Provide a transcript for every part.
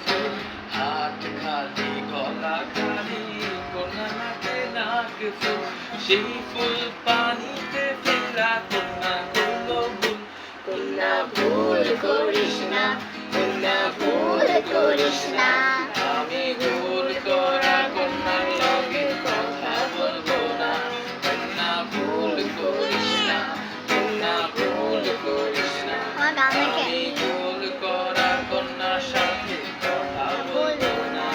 ফুল, হাত খালি গলা খালি, কন্যা নাকে নাক ফুল, সেই ফুল পানিতে ফেলা কন্যা করলো ভুল। কন্যা ভুল করিস না, কন্যা ভুল করিস না। আমি ভুল করা কন্যার লগে কথা বলবো না। কন্যা ভুল করিস না, কন্যা ভুল করিস না। আমার গান লেখে। আমি ভুল করা কন্যার সাথে কথা বলবো না।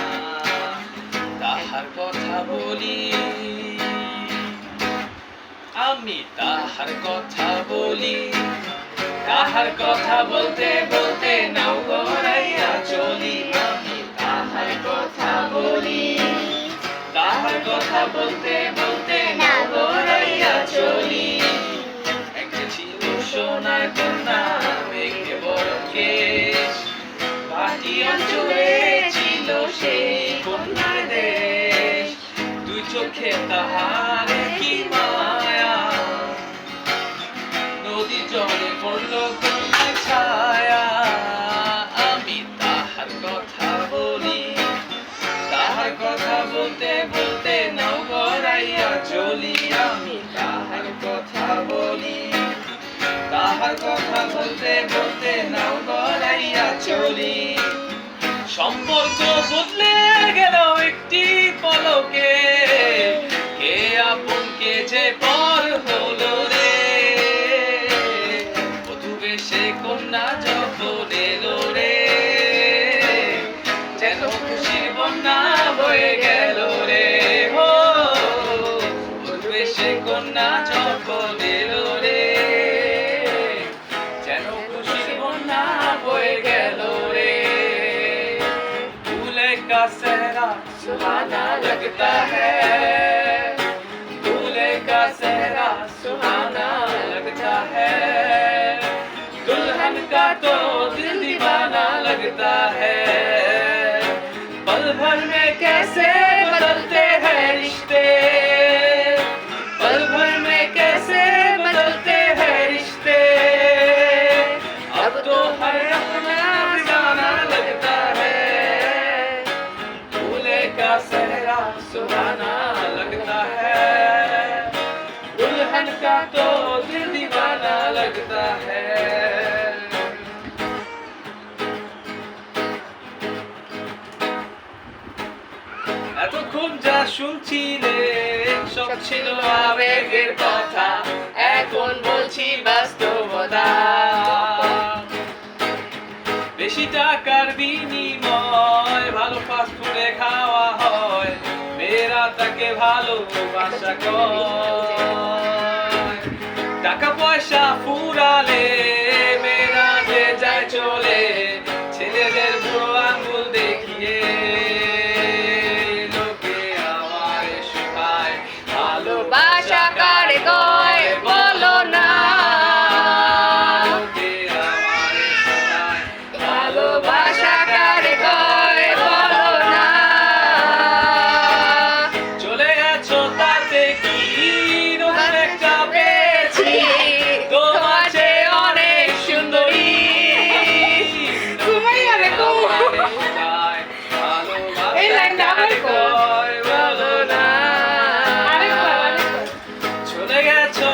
তাহার কথা বলি, আমি তাহার কথা বলি, তাহার কথা বলতে বলতে নাও গড়াইয়া চলি। আমি তাহার কথা বলি, তাহার কথা বলতে বলতে নাও গড়াইয়া চলি। একটা ছিল সোনার কন্যা, মেঘে বড় কেশ, পাটি অঞ্চলে ছিল সেই কন্যার দেশ। দুই চোখে তাহার কি মায়া, নদী জলে পড়ল কন্যার ছায়া। আমি তাহার কথা বলি, তাহার কথা বলতে বলতে নাও গড়াইয়া চলি। আমি তাহার কথা বলি, তাহার কথা বলতে বলতে নাও গড়াইয়া চলি। সম্পর্ক বদলে গেল একটি পলকে, কে আপন কে যে পর হলো রে। বধূ বেশে কন্যা যখন এলো রে, যেন খুশির বন্যা বয়ে গেল রে। হো, বধূ বেশে কন্যা যখন এলো রে, যেন খুশির বন্যা বয়ে গেল রে। दूल्हे का सेहरा सुहाना लगता है, दूल्हे का सेहरा सुहाना लगता है, दुल्हन का तो दिल दीवाना लगता है। पल भर में कैसे बदलते हैं रिश्ते, पल भर में कैसे बदलते हैं रिश्ते। अब तो हर अपना बेगाना लगता है, दूल्हे का सेहरा सुहाना लगता है, दुल्हन का तो दिल दीवाना लगता है। এতক্ষণ যা শুনছিলে সব ছিল আবেগের কথা, এখন বলছি বাস্তবতা। বেশি টাকার বিনিময় ভালো ফাস্ট ফুডে খাওয়া হয়, মেয়েরা তাকে ভালোবাসা কয়। টাকা পয়সা ফুরালে মেয়েরা যে যায় চলে, ছেলেদের বুড়ো আঙ্গুল দেখিয়ে লোকে আমারে শেখায় ভালোবাসা কারে কয় বলো না, লোকে আমারে শেখায় ভালোবাসা কারে কয় বলো না। চলে গেছো তাতে কি নতুন একটা পেয়েছি, তোমার চেয়ে অনেক সুন্দরী। তুমি আরে গো। এই লাইনটা আবার কও। বলো না, আরেকবার, আরেকবার। চলে গেছো